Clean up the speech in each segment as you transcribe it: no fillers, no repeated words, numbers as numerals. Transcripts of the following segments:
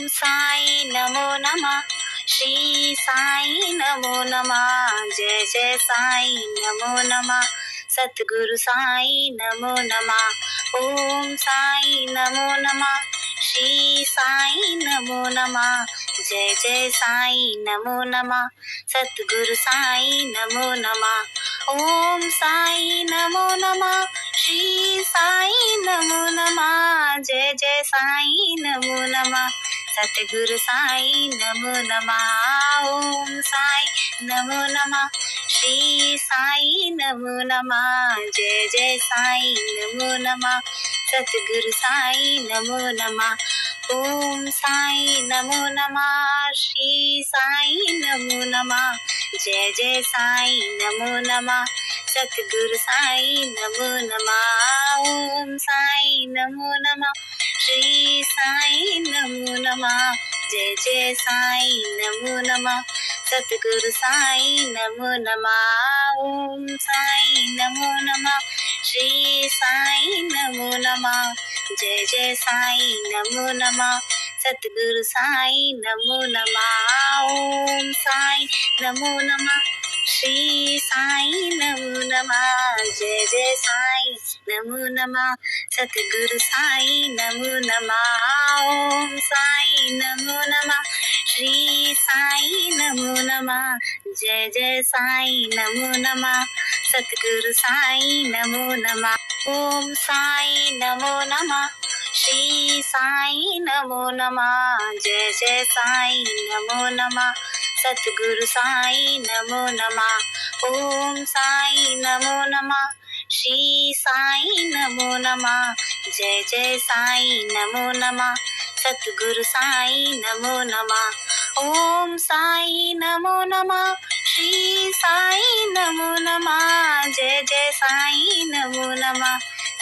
साई नमो नमः। श्री साई नमो नमः। जय जय साई नमो नमः। सतगुरु साई नमो नमः। ओम साई नमो नमः। श्री साई नमो नमः। जय जय साई नमो नमः। सतगुरु साई नमो नमः। ओम साई नमो नमः। श्री साई नमो नमः। जय जय साई नमो नमः। सतगुरु साई नमो नमः। ओम साई नमो नमः। श्री साई नमो नमः। जय जय साई नमो नमः। सतगुरु साई नमो नमः। ओम साई नमो नमः। श्री साई नमो नमः। जय जय साई नमो नमः। सतगुरु साई नमो नमः। ओम साई नमो नमः। श्री साई नमो नमः। जय जय साई नमो नमः। सतगुरु साई नमो नमः। ओम साई नमो नमः। श्री साई नमो नमः। जय जय साई नमो नमः। सतगुरु साई नमो नमः। ओम साई नमो नमः। श्री साई नमो नमः। जय जय साई नमो नमः। सतगुरु साई नमो नमः। ओम साई नमो नमः। श्री साई नमो नमः। जय जय साई नमो नमः। सतगुरु साई नमो नमः। ओम साई नमो नमः। श्री साई नमो नमः। जय जय साई नमो नमः। सतगुरु साई नमो नमः। ओम साई नमो नमः। श्री साई नमो नमः। जय जय साई नमो नमः। सतगुरु साई नमो नमः। ओम साई नमो नमः। श्री साई नमो नमः। जय जय साई नमो नमः।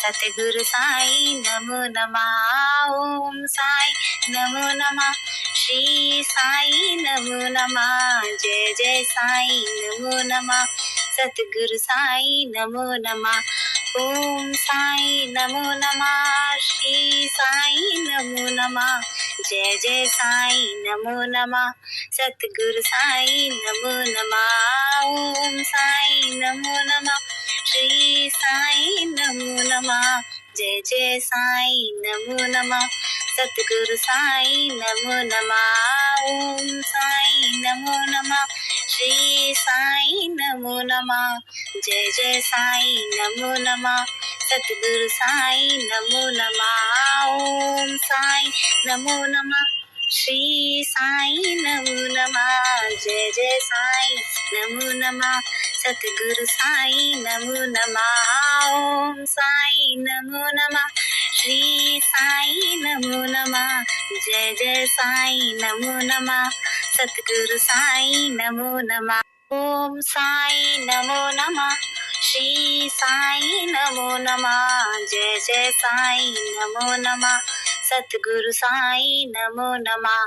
सतगुरु साई नमो नमः। ओम साई नमो नमः। श्री साई नमो नमः। जय जय साई नमो नमः। सतगुरु साई नमो नमः। ओम साई नमो नमः। श्री साई नमो नमः। जय जय साई नमो नमः। सतगुरु साई नमो नमः। ओम साई नमो नमः। श्री साई नमो नमः। जय जय साई नमो नमः। सतगुरु साई नमो नमः। ओम साई नमो नमः। श्री साई नमो नमः। जय जय साई नमो नमः। सतगुरु साई नमो नमः। ओम साई नमो नमः। श्री साई नमो नमः। जय जय साई नमो नमः। सतगुरु साई नमो नमः। ओम साई नमो नमः। श्री साई नमो नमः। जय जय साई नमो नमः। सतगुरु साई नमो नमः। ओम साई नमो नमः। श्री साई नमो नमः। जय जय साई नमो नमः। सतगुरु साई नमो नमः।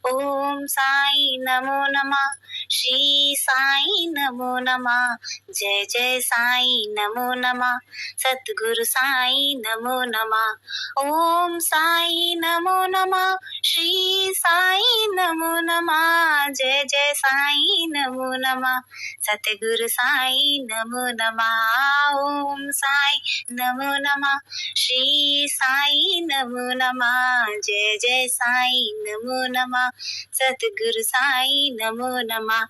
ओम साई नमो नमः। श्री साई नमो नमः। जय जय साई नमो नमः। सतगुरु साई नमो नमः। ओम साई नमो नमः। श्री साई नमो नमः। जय जय साई नमो नमः। सतगुरु साई नमो नमः। ओम साई नमो नमः। श्री साई नमो नमः। जय जय साई नमो नमः। सतगुरु साई नमो नमः।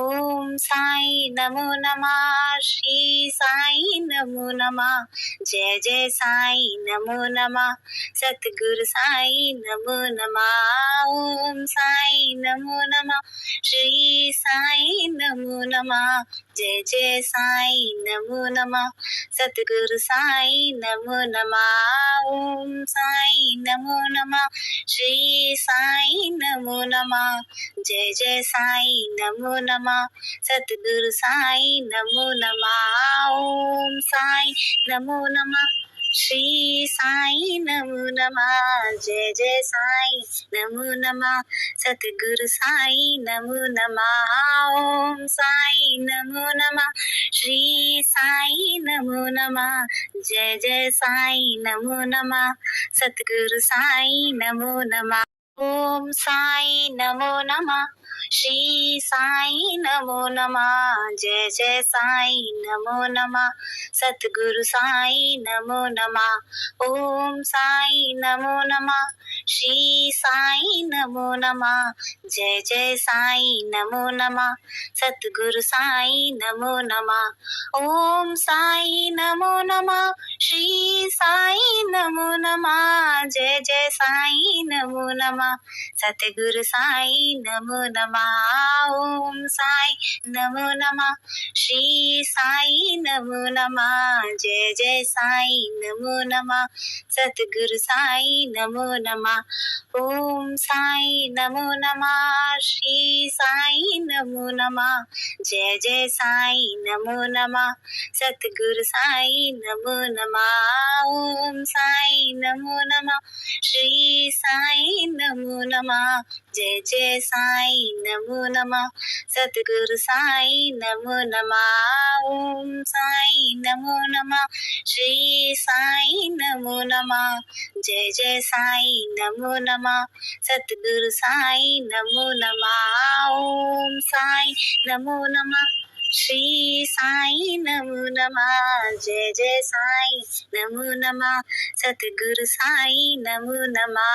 ओम साई नमो नमः। श्री साई नमो नमः। जय जय साई नमो नमः। सतगुरु साई नमो नमः। ओम साई नमो नमः। श्री साई नमो नमः। जय जय साई नमो नमः। सतगुरु साई नमो नमः। ओम साई नमो नमः। श्री साई नमो नमः। जय जय साई नमो नमः। सतगुरु साई नमो नमः। ओम साई नमो नमः। श्री साई नमो नमः। जय जय साई नमो नमः। सतगुरु साई नमो नमः। ओम साई नमो नमः। श्री साई नमो नमः। जय जय साई नमो नमः। सतगुरु साई नमो नमः। ओम साई नमो नमः। श्री साई नमो नमः। जय जय साई नमो नमः। सतगुरु साई नमो नमः। ओम साई नमो नमः। श्री साई नमो नमः। जय जय साई नमो नमः। सतगुरु साई नमो नमः। ओम साई नमो नमः। श्री साई नमो नमः। जय जय साई नमो नमः। सतगुरु साई नमो नमः। ओम साई नमो नमः। श्री साई नमो नमः। जय जय साई नमो नमः। सतगुरु साई नमो नमः। ओम साई नमो नमः। श्री साई नमो नमः। जय जय साई नमो नमः। सतगुरु साई नमो नमः। ओम साई नमो नमः। श्री साई नमो नमः। जय जय साई नमो नमः। सतगुरु साई नमो नमः। ओम साई नमो नमः। श्री साई नमो नमः। जय जय साई नमो नमः। सतगुरु साई नमो नमः। ओम साई नमो नमः। श्री साई नमो नमः। जय जय साई नमो नमः। सतगुरु साई नमो नमः।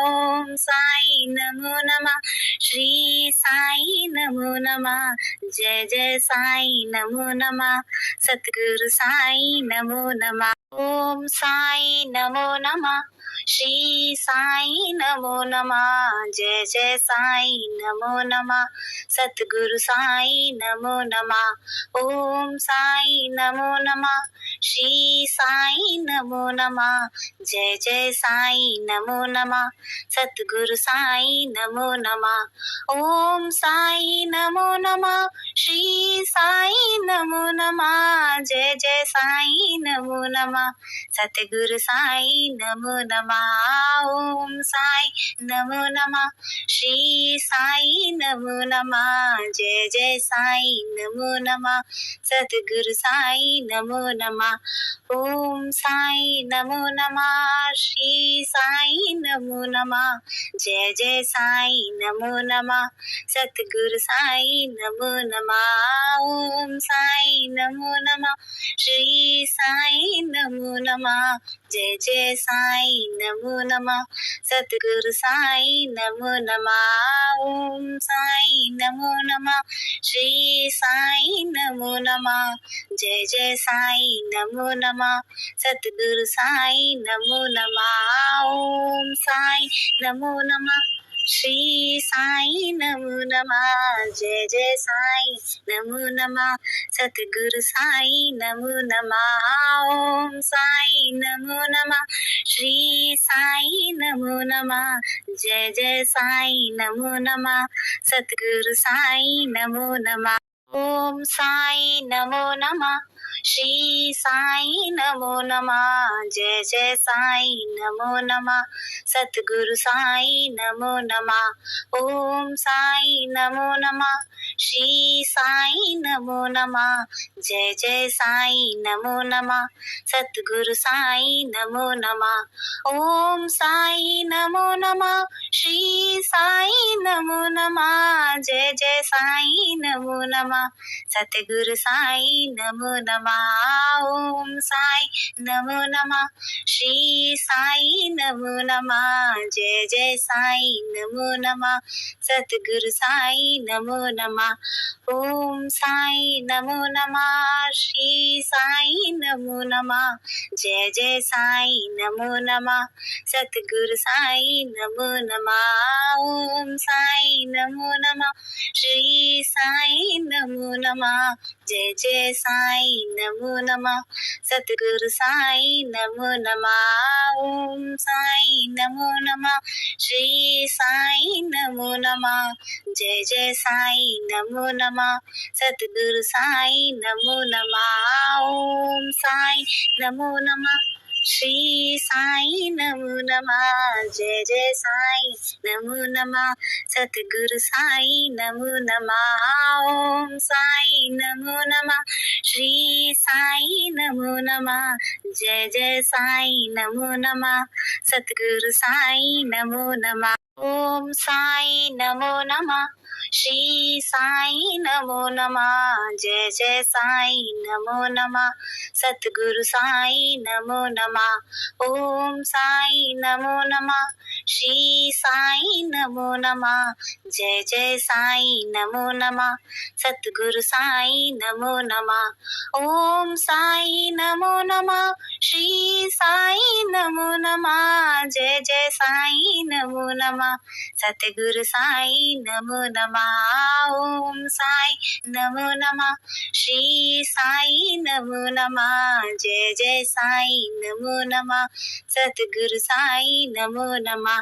ओम साई नमो नमः। श्री साई नमो नमः। जय जय साई नमो नमः। सतगुरु साई नमो नमः। ओम साई नमो नमः। श्री साई नमो नमः। जय जय साई नमो नमः। सतगुरु साई नमो नमः। ओम साई नमो नमः। श्री साई नमो नमः। जय जय साई नमो नमः। सतगुरु साई नमो नमः। ओम साई नमो नमः। श्री साई नमो नमः। जय जय साई नमो नमः। सतगुरु साई नमो नमः। ओम साई नमो नमः। श्री साई नमो नमः। जय जय साई नमो नमः। सतगुरु साई नमो नमः। ओम साई नमो नमः। श्री साई नमो नमः। जय जय साई नमो नमः। सतगुरु साई नमो नमः। ओम साई नमो नमः। श्री साई नमो नमः। जय जय साई नमो नमः। सतगुरु साई नमो नमः। ओम साई नमो नमः। श्री साई नमो नमः। जय जय साई नमो नमः। सतगुरु साई नमो नमः। ओम साई नमो नमः। श्री साई नमो नमः। जय जय साई नमो नमः। सतगुरु साई नमो नमः। ओम साई नमो नमः। श्री साई नमो नमः। जय जय साई नमो नमः। सतगुरु साई नमो नमः। ओम साई नमो नमः। श्री साई नमो नमः। जय जय साई नमो नमः। सतगुरु साई नमो नमः। ओम साई नमो नमः। श्री साई नमो नमः। जय जय साई नमो नमः। सतगुरु साई नमो नमः। ओम साई नमो नमः। श्री साई नमो नमः। जय जय साई नमो नमः। सतगुरु साई नमो नमः। ओम साई नमो नमः। श्री साई नमो नमः। जय जय साई नमो नमः। सतगुरु साई नमो नमः। ओम साई नमो नमः। श्री साई नमो नमः। जय जय साई नमो नमः। सतगुरु साई नमो नमः। ओम साई नमो नमः। श्री साई नमो नमः। जय जय साई नमो नमः। सतगुरु साई नमो नमः। ओम साई नमो नमः। श्री साई नमो नमः। जय जय साई नमो नमः। सतगुरु साई नमो नमः। ओम साई नमो नमः। श्री साई नमो नमः। जय जय साई नमो नमः। सतगुरु साई नमो नमः। ओम साई नमो नमः। श्री साई नमो नमः। जय जय साई नमो नमः। सतगुरु साई नमो नमः। ओम साई नमो नमः। श्री साई नमो नमः। जय जय साई नमो नमः। सतगुरु साई नमो नमः। ओम साई नमो नमः। श्री साई नमो नमः। जय जय साई नमो नमः। सतगुरु साई नमो नमः। ओम साई नमो नमः। श्री साई नमो नमः। जय जय साई नमो नमः। सतगुरु साई नमो नमः। ओम साई नमो नमः। श्री साई नमो नमः। जय जय साई नमो नमः। सतगुरु साई नमो नमः।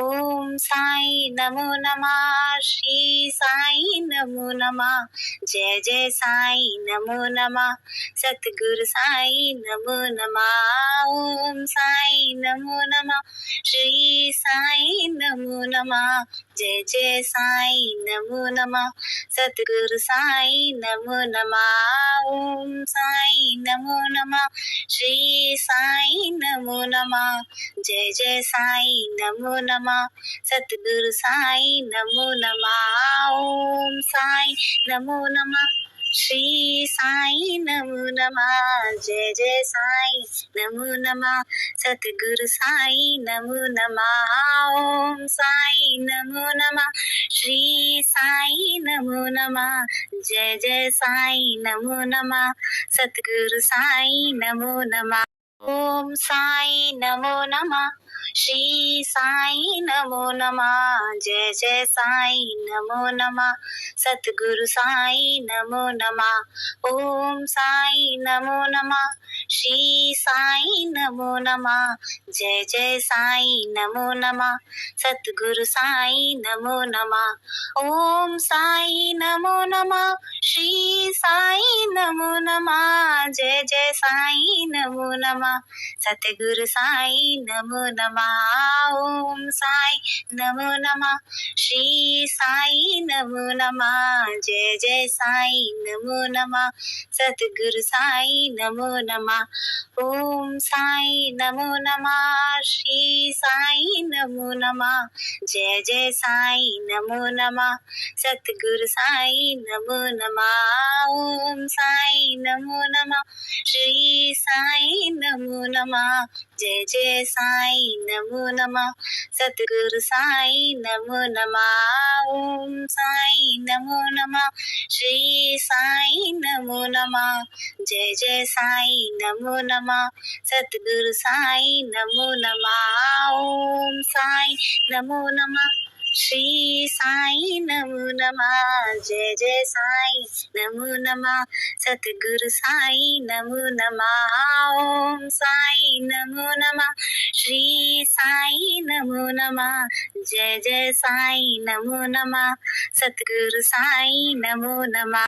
ओम साई नमो नमः। श्री साई नमो नमः। जय जय साई नमो नमः। सतगुरु साई नमो नमः। ओम साई नमो नमः। श्री साई नमो नमः। जय जय साई नमो नमः। सतगुरु साई नमो नमः। ओम साई नमो नमः। श्री साई नमो नमः। जय जय साई नमो नमः। सतगुरु साई नमो नमः। ओम साई नमो नमः। श्री साई नमो नमः। जय जय साई नमो नमः। सतगुरु साई नमो नमः। ओम साई नमो नमः। श्री साई नमो नमः। जय जय साई नमो नमः। सतगुरु साई नमो नमः। ओम साई नमो नमः। श्री साई नमो नमः। जय जय साई नमो नमः। सतगुरु साई नमो नमः। ओम साई नमो नमः। श्री साई नमो नमः। जय जय साई नमो नमः। सतगुरु साई नमो नमः। ओम साई नमो नमः। श्री साई नमो नमः। जय जय साई नमो नमः। सतगुरु साई नमो नमः। ओम साई नमो नमः। श्री साई नमो नमः। जय जय साई नमो नमः। सतगुरु साई नमो नमः। ओम साई नमो नमः। श्री साई नमो नमः। जय जय साई नमो नमः। सतगुरु साई नमो नमः। ओम साई नमो नमः। श्री साई नमो नमः। जय जय साई नमो नमः। सतगुरु साई नमो नमः। ओम साई नमो नमः। श्री साई नमो नमः। जय जय साई नमो नमः। सतगुरु साई नमो नमः। ओम साई नमो नमः। श्री साई नमो नमः। जय जय साई नमो नमः। सतगुरु साई नमो नमः। ओम साई नमो नमः। श्री साई नमो नमः। जय जय साई नमो नमः। सतगुरु साई नमो नमः।